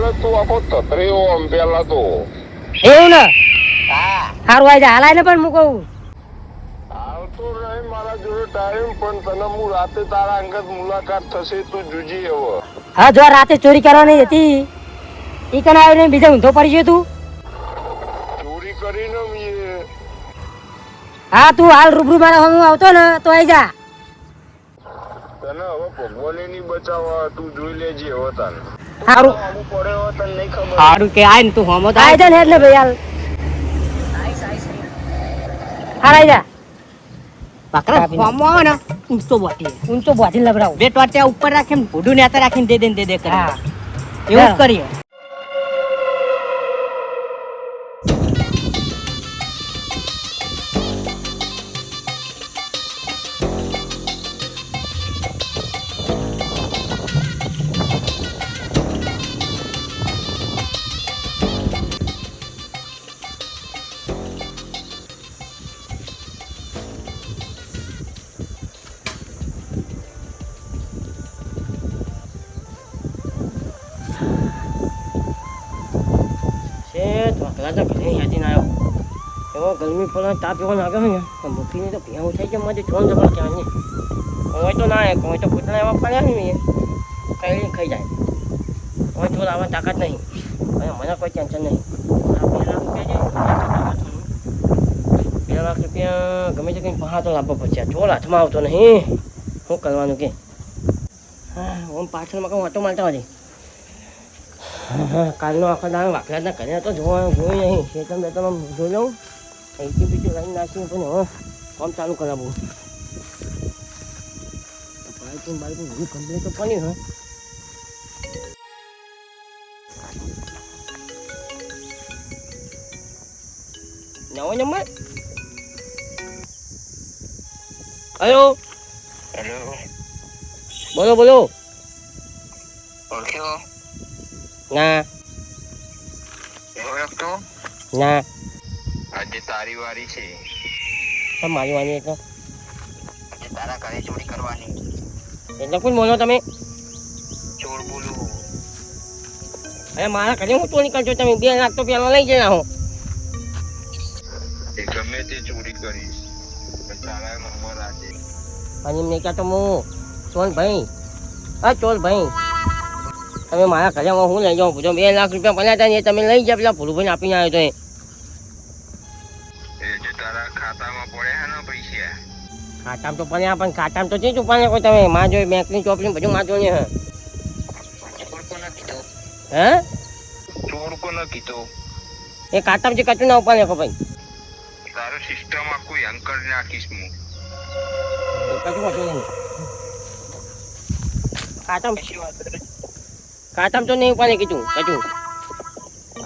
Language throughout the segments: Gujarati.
એટલે તું આખો તતરેવો આમ પેલા તો એવું ને હા સારું આવી જાય હાલાય ને પણ હું કહું આવતો નહીં મારા જોડે ટાઈમ પણ તને હું રાતે તારા અંગત મુલાકાત થશે તું જુજી હવે હા જો રાતે ચોરી કરવાની હતી ઈ કને આવીને બીજા ઊંધો પડી ગયો તું ચોરી કરીને મેં હા તું હાલ રૂબરૂ મારા હું આવતો ને તો આવી જા તને હવે ભગવાને નહીં બચાવવા તું જોઈ લેજે હવે તને સારું અમુક પડે હવે તને નહીં ખબર સારું કે આય ને તું હોમો તો આવી જા ને એટલે ભાઈ હાલ હાલ આવી જા બકરા ફોર્મમાં આવે ને ઊંચો બોટી ઊંચો બોધીને લબડાવું બે ટોટિયા ઉપર રાખીને ભૂડું નેતા રાખીને દે દે કરે હા એવું જ કરીએ એવો ગરમી પડે તાપ એવો લાગે છે ને મૂકીને તો ભેવું થઈ જાય મારી જોન જબર ક્યાં નહીં હોય તો ના હોય તો પૂતળા એવા પડ્યા ને કઈ ખાઈ જાય હોય તો આવવાની તાકાત નહીં અને મને કોઈ ટેન્શન નહીં 2 લાખ રૂપિયા ગમે તે કંઈ પહાડ તો લાવવો પડશે ચોર હાથમાં આવતો નહીં શું કરવાનું કે હા ઓમ પાછળમાં કહું વાંટો મારતા હોય કાલનો આખો દાડો વાકલાના ઘરે તો જોયું નહીં ખેતર બેતર જોઈ લઉં અહીંથી બીજું લાઈન નાખીને પણ હવે કામ ચાલુ કરાવવું બાઈકું બધું કમ્પ્લીટ તો પડ્યું હા નવો નંબર હલો હેલો બોલો બોલો ઓળખ્યો ના ઓળખતો ના આજે તારી વારી છે મારી વાની એટલે આજે તારા ઘરે ચોરી કરવાની એટલે કોણ બોલો તમે ચોર બોલું અરે મારા ઘરે હું ચોરી કરજો તમે 2 લાખ તો પેલા લઈ જઈ આવો એ ગમે તે ચોરી કરીશ પણ તારા નંબર આજે અને એમને કહે તો હું ચોલ ભાઈ ચોલ ભાઈ તમે મારા ઘરે હું લઈ જાઉં પૂછો 2 લાખ રૂપિયા પડ્યા હતા ને તમે લઈ જાઓ પેલા ભૂલુભાઈને આપીને આવ્યો તો એ જે તારા ખાતામાં પડ્યા ને પૈસા ખાતામાં તો પડ્યા પણ ખાતામાં તો ચીજ ઉપાડે કોઈ તમે માં જોઈ બેંકની ચોપડી બધું માં જોઈને ચોર કોને કીધો હે ચોર કોને કીધો એ ખાતામાં જે કચું ના ઉપાડે કો ભાઈ તારો સિસ્ટમ આખું હેંગ કરી નાખીશ હું કચું કચું નહીં ખાતામાં પછી વાત કરે ખાતામાં તો નહીં ઉપાડે કીધું કચું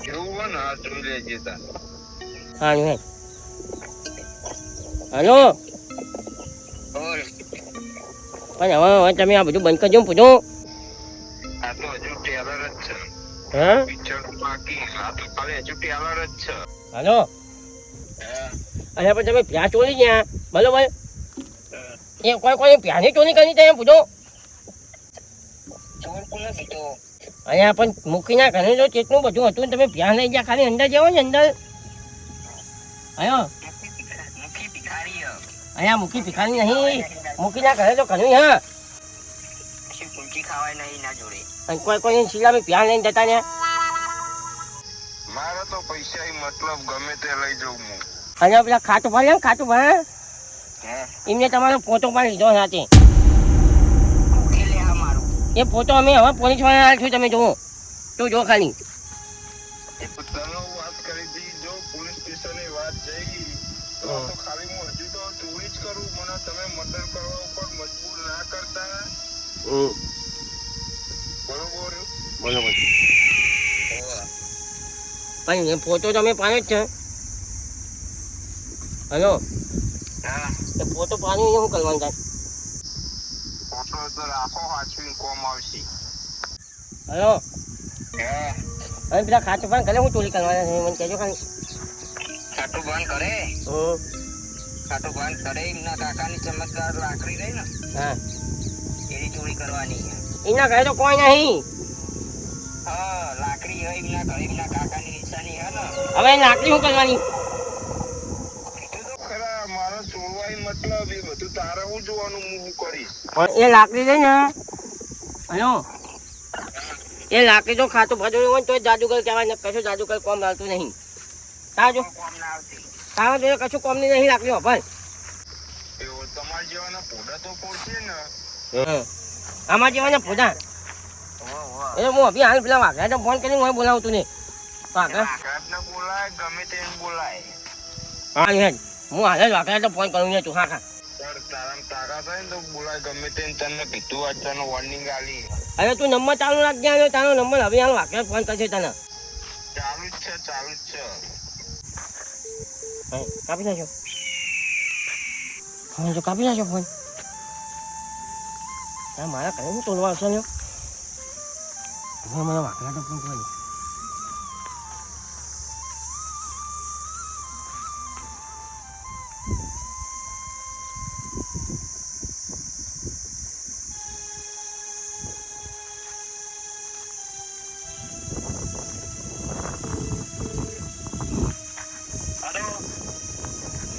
એવું હોય ને આ જોઈ લેજે તાર હા હે હલો બોલ પણ હવે તમે આ બધું બંધ કરજો પૂછો આ તો હજુ ટેલર જ છે હા પિક્ચર બાકી આ તો ખાલી હજુ ટેલર જ છે હલો અરે પણ તમે પ્યા ચોરી ગયા બરોબર એ કોઈ પ્યાની ચોરી કરી છે એમ પૂછો ચોર કોને કીધો અહીંયા પણ મૂકીના ઘરે જો કેટલું બધું હતું ને તમે પ્યા લઈ ગયા ખાલી અંદર જાઓ ને અંદર અયો મુખી ભિખારી અહીંયા મૂકી ભિખારી નહીં મૂકીના ઘરે તો ઘણું હા પછી કુલચી ખાવાય નહીં ના જોડે અને કોઈ શીલામાં પ્યા લઈને જતા ને મારે તો પૈસા મતલબ ગમે તે લઈ જાઉં હું અને પેલા ખાતું ભરે ને ખાતું ભરે હે એમને તમારો ફોટો પણ લીધો સાથે ઉકેલે આ મારું એ ફોટો અમે હવે પોલીસ વાળા છું તમે જુઓ તો જો ખાલી એ તો તને વાત કરી દી જો પોલીસ સ્ટેશને વાત જઈ તો આ તો ખાલી હું હજુ તો ચોરી જ કરું મને તમે મર્ડર કરવા ઉપર મજબૂર ના કરતા બરોબર બરોબર પણ એ ફોટો તમે પાડ્યો જ છે હલો હા એ ફોટો પાડ્યો શું કરવાનું થાય ફોટો તો રાખો હાચવીને કોમ આવશે હલો હા હવે પેલા ખાતું પણ કરે હું ચોરી કરવાના છે મને કહેજો ખાલી ખાટું બંધ કરે ખાટું બંધ કરે એમના કાકાની ચમત્કાર લાકડી રહી ને હા એની ચોરી કરવાની એના ઘરે તો કોઈ નહીં હા લાકડી હવે લાકડી શું કરવાની? એ તો ખરા મારો છોડવાય મતલબ એ બધું તારે હું જોવાનું હું કરીશ. પણ એ લાકડી છે ને, હલો, એ લાકડી તો ખાતું ભજવું હોય તો જાદુગર કહેવાય ને, કશું જાદુગર કોમ લાવતું નહીં. સાજો કોમ ના આવતી. ખાવા જોઈએ કશું કોમની નહીં લાકડી ભાઈ. એવો તમારા જેવાના પોડા તો પડશે ને. આમાં જેવાને પૂજા એટલે હું અભી હાલ પેલા વાઘરા ફોન કરીને હું બોલાવતું નહીં. આઘાતને બોલાય ગમે તેને બોલાય. હા હેડ હું હાલ જ વાઘરા ફોન કરું ને તું હા ખા. પણ તારામાં તાકાત હોય ને તો બોલાય ગમે તેને. તને કીધું આજ તને વોર્નિંગ આલી. હવે તું નંબર ચાલુ રાખજે અને તારો નંબર હવે હાલ વાઘરા ફોન કરશે તને. ચાલુ જ છે ચાલુ જ છે. કાપી નાખો ફોન, જો કાપી નાખો ફોન. મારા ઘરે હું તોડવા આવશે ને હવે મને વાઘરા તો ફોન કરી.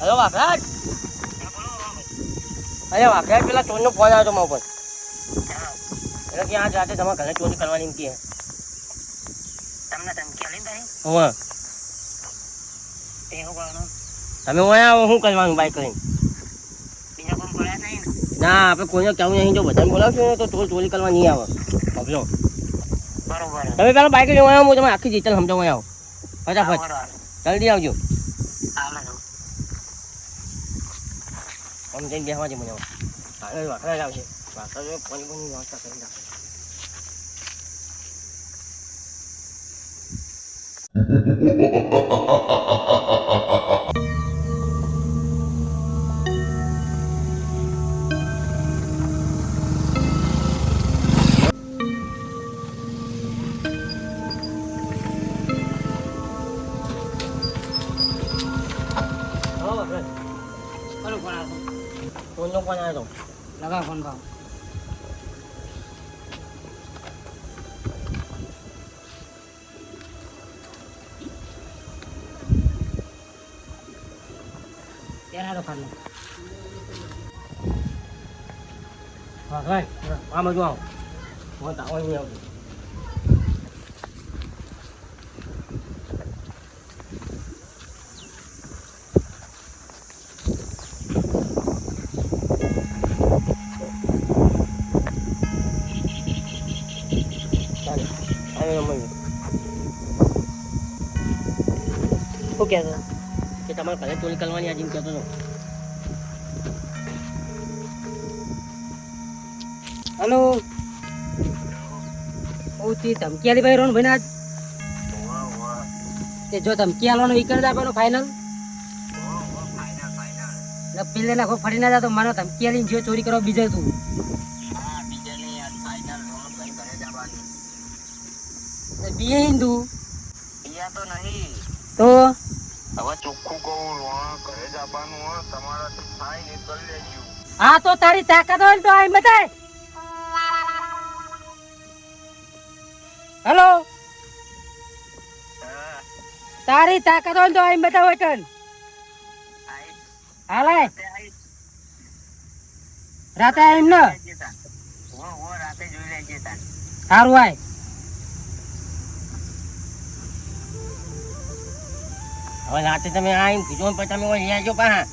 હલો વાઘરા, અરે વાઘરા પેલા ચોરનો ફોન આવ્યો હતો મારા પર. એટલે કે આજ રાતે તમારા ઘરે ચોરી કરવાની એમ કે તમને ધમકી આલી ભાઈ? હોવે. તે હું કરવાનું? તમે હોય આવો શું કરવાનું બાઈક કરીને? બીજા કોણ બોલ્યા નહીં ને? ના આપણે કોઈને કહેવું નહીં. જો બધાને બોલાવશું ને તો ચોરી કરવા નહીં આવે. સમજો બરોબર. તમે પેલા બાઈક લઈને આવો, હું તમે આખી ડિટેલ સમજાવું આવો ફટાફટ. બરોબર. જલ્દી આવજો. હાલો તો. આમ જઈને બેસવા દે મને. હાલ વાઘરા જ આવશે. વાઘરા જો ફોન બોની વ્યવસ્થા કરી નાખે. ફોનનો ફોન આવ્યો હતો. લગા ફોન ભાવ. ત્યાં તો ખાલી વાઘરા આ બાજુ આવો. ફોન તો આવો નહીં આવતું. શું કહેતો? કે તમારે ઘરે ચોરી કરવાની આજે એમ કહેતો હતો. હલો. ઓ તી ધમકી આલી ભાઈ રોન ભાઈ આજ? તે જો ધમકી આલવાનો ઈ કરી આપવાનો ફાઇનલ. ને પેલે નાખો ફરી ના જાતો માનો ધમકી આલીને જો ચોરી કરવા બીજે તું. બીએ હિન્દુ તો નહીં. તો હવે ચોખ્ખું કહું ઘરે જ આવવાનું હોય. તમારાથી થાય ને કરી લેજો. હા તો તારી તાકાત હોય ને તો આઈ બતાય. હેલો, તારી તાકાત હોય ને તો આઈ બતાવ વચન. હાલે રાતે આઈમ ને રાતે જોઈ લેજે તાન. સારું આય. હવે રાતે તમે આવીને કીધું પછી તમે લઈ આવજો પાછા.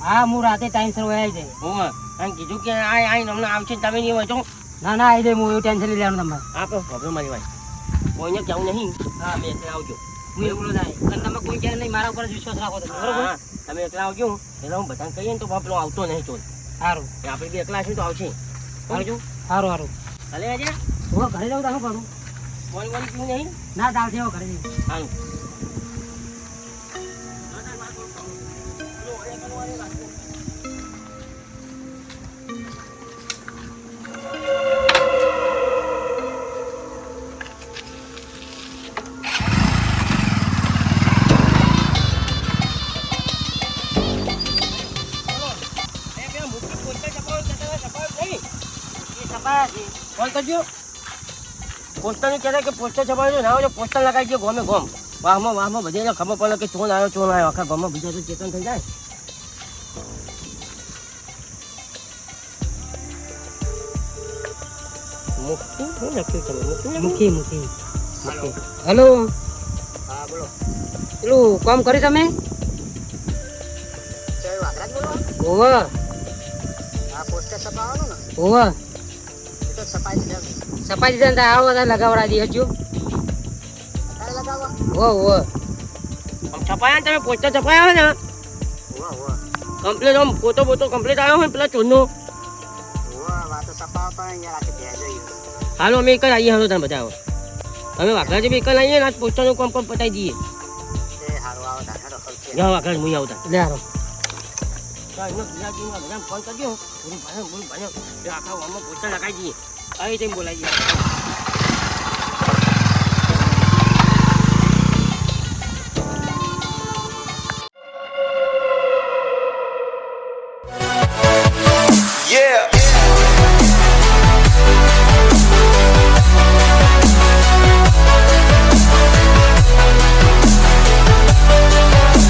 હા હું રાતે ટાઈમસર વહી જાય. હોવે અને કીધું કે આવીને હમણાં આવશે તમે નહીં હોય તો ના ના આવી જાય હું એવું ટેન્શન નહીં લેવાનું તમારે. આપણે પ્રોબ્લેમ મારી ભાઈ કોઈને કેવું નહીં. હા બે એકલા આવજો. હું એકલો થાય અને તમે કોઈ ક્યારે નહીં મારા ઉપર જ વિશ્વાસ રાખો તમે બરોબર. હા તમે એકલા આવજો. એટલે હું બધાને કહીએ ને તો પેલો આવતો નહીં ચોર. સારું આપણે બે એકલા હશું તો આવશે. આવજો. સારું સારું. ભલે આજે હું ઘરે જાઉં તો શું કરું? પાણી વાળી પીવું નહીં. ના ચાલશે હવે ઘરે જઈએ. સારું. ફોન કરજો. પોસ્ટરનું કહેતા કે પોસ્ટર છપાયું ના હોય તો પોસ્ટર લગાવી દે ગોમે ગોમ. વાહમાં બધાને ખબર પડે કે ચોર આવ્યો આખા ગામમાં બીજા તો ચેતન થઈ જાય. મુક્તિ શું લખ્યું તમે? મુક્તિ મૂકી હલો હા બોલો પેલું કામ કર્યું તમે જય વાઘરાજ બોલો ઓવ આ પોસ્ટર છપાવવાનું ને ઓવ એ તો છપાઈ દીધા છે. સપાઈ દીધા ને આવો બધા લગાવડા દી હજુ તારે લગાવવા ઓવ આમ છપાયા ને તમે પોસ્ટર છપાયા હોય ને હોવા હોવા કમ્પ્લીટ આમ ફોટો કમ્પ્લીટ આવ્યો હોય ને પેલા ચોરનો. હોવા વાતો છપાવવા પણ યાર આખી ભેજ જોઈએ હાલો અમે એક જ આવીએ હાલો તમે બધા આવો. અમે વાઘરાજી બી એક જ આવીએ ને આજ પોસ્ટરનું કામ પતાવી દઈએ. એ હારું આવો તાર હેડો ખર્ચે જાઓ વાઘરાજ મુઈ આવતા. લે હારો ફોન કરજો આખા ગામમાં પોસ્ટર લગાવી દઈએ. આવી તેમ બોલાવી દઈએ. Yeah.